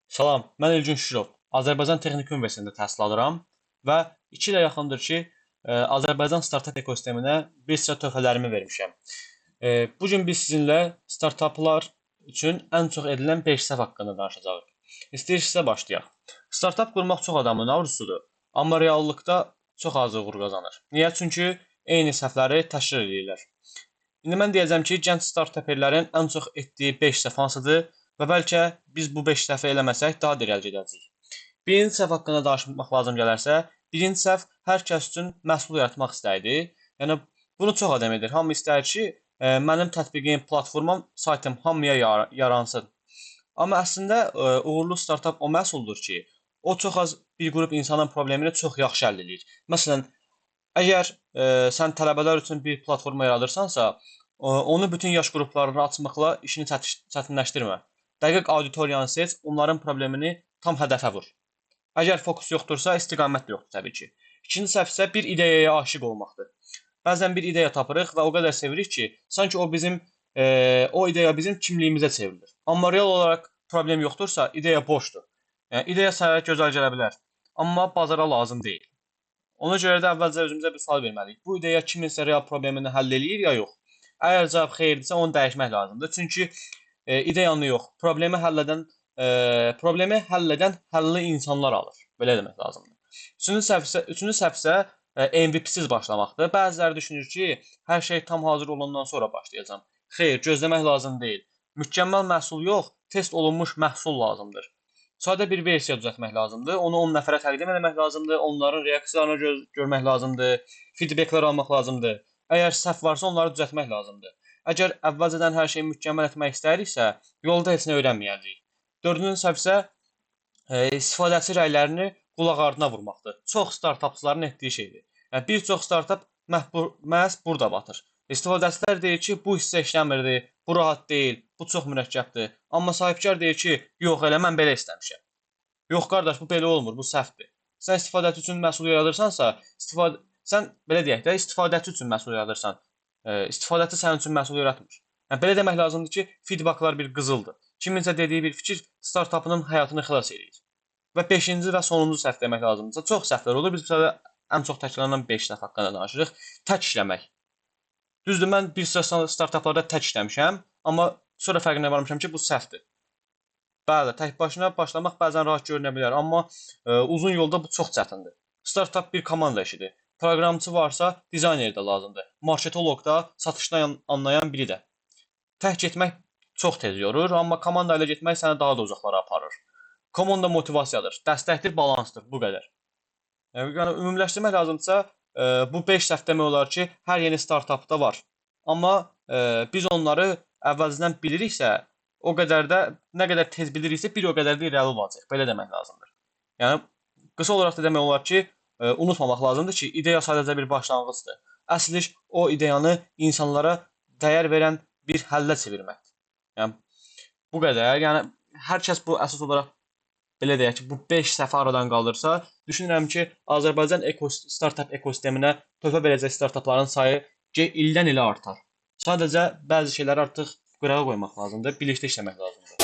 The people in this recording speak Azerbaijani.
Salam, mən Elgün Şirov. Azərbaycan Texniki Universitetində təhsil alıram və 2 ilə yaxındır ki, Azərbaycan startap ekosisteminə bir sıra töhfələrimi vermişəm. Bu gün biz sizinlə startaplar üçün ən çox edilən 5 səhv haqqında danışacağıq. İstəyirsinizsə başlayaq. Startap qurmaq çox adamın arzusudur, amma reallıqda çox az uğur qazanır. Niyə? Çünki eyni səhvləri təkrar edirlər. İndi mən deyəcəm ki, gənc startaperlərin ən çox etdiyi 5 səhv hansıdır və bəlkə biz bu 5 səhvi eləməsək daha da irəli gedəcəyik. Birinci səhv haqqında danışmaq lazım gələrsə, birinci səhv hər kəs üçün məhsul yaratmaq istəyidir. Yəni bunu çox adam edir. Hamı istəyir ki, mənim tətbiqim, platformam, saytım hamıya yaransın. Amma əslində uğurlu startap o məhsuldur ki, o çox az bir qrup insanın problemini çox yaxşı həll edir. Məsələn, əgər sən tələbələr üçün bir platforma yaradırsansa, onu bütün yaş qruplarına açmaqla işini çətinləşdirmə. Dəqiq auditoriyanı seç, onların problemini tam hədəfə vur. Əgər fokus yoxdursa, istiqamət də yoxdur təbii ki. İkinci səhv isə bir ideyaya aşiq olmaqdır. Bəzən bir ideya tapırıq və o qədər sevirik ki, sanki o ideya bizim kimliyimizə çevrilir. Amma real olaraq problem yoxdursa, ideya boşdur. Yəni ideya sayıra gözəl gələ bilər, amma bazara lazım deyil. Ona görə də əvvəlcə özümüzə bir sual verməliyik. Bu ideya kiminsə real problemini həll eləyir ya yox? Əgər cavab xeyirdirsə, onu dəyişmək lazımdır. Çünki ideyanı yox, problemi həll edən həlli insanlar alır. Belə demək lazımdır. Üçüncü səhv isə MVP-siz başlamaqdır. Bəziləri düşünür ki, hər şey tam hazır olandan sonra başlayacağam. Xeyr, gözləmək lazım deyil. Mükəmməl məhsul yox, test olunmuş məhsul lazımdır. Sadə bir versiya düzəltmək lazımdır. Onu 10 nəfərə təqdim etmək lazımdır. Onların reaksiyalarını görmək lazımdır. Feedbacklər almaq lazımdır. Əgər səhv varsa onları düzəltmək lazımdır. Əgər əvvəlcədən hər şeyi mükəmməl etmək istəyiriksə, yolda heç nə öyrənməyəcəyik. Dördüncü səhv isə istifadəçi rəylərini qulaq ardına vurmaqdır. Çox startapçıların etdiyi şeydir. Yəni bir çox startap məhz burada batır. İstifadəçilər deyir ki, bu hissə işləmirdi, bu rahat deyil, bu çox mürəkkəbdir. Amma sahibkar deyir ki, yox, elə mən belə istəmişəm. Yox qardaş, bu belə olmur, bu səhvdir. Sən istifadəçi üçün məhsul yaradırsansa, sən belə deyək də, istifadəçi üçün məhsul yaradırsan. İstifadəçi sənin üçün məhsul yaratmır. Yəni belə demək lazımdır ki, feedbacklar bir qızıldır. Kiminsə dediyi bir fikir startapının həyatını xilas edir. Və 5-ci və sonuncu səhv demək lazımdırsa, çox səhvlər olur. Biz bu səfər ən çox təkrarlanan 5 səhv haqqında danışırıq. Tək işləmək. Düzdür, mən bir sıra startaplarda tək işləmişəm, amma sonra fərqinə varmışam ki, bu səhvdir. Bəli, tək başına başlamaq bəzən rahat görünə bilər, amma uzun yolda bu çox çətindir. Startap bir komanda işidir. Proqramçı varsa, dizayner də lazımdır. Marketoloq da, satışdan anlayan biri də. Tək getmək çox tez yorur, amma komanda ilə getmək səni daha da uzaqlara aparır. Komanda motivasiyadır, dəstəkdir, balansdır, bu qədər. Yəni ümumiləşdirmək lazımdırsa, bu 5 səhv demək olar ki, hər yeni startapda var. Amma biz onları əvvəlcədən biliriksə, o qədər də nə qədər tez biliriksə, bir o qədər də irəli olacaq. Belə demək lazımdır. Yəni qısa olaraq da demək olar ki, unutmamaq lazımdır ki, ideya sadəcə bir başlanğıcdır. Əsl iş o ideyanı insanlara dəyər verən bir həllə çevirməkdir. Yəni bu qədər. Yəni hər kəs bu əsas olaraq belə deyək ki, bu 5 səhvi aradan qaldırsa, düşünürəm ki, Azərbaycan startap ekosisteminə töhfə verəcək startapların sayı ildən ilə artar. Sadəcə bəzi şeyləri artıq qırağa qoymaq lazımdır, birlikdə işləmək lazımdır.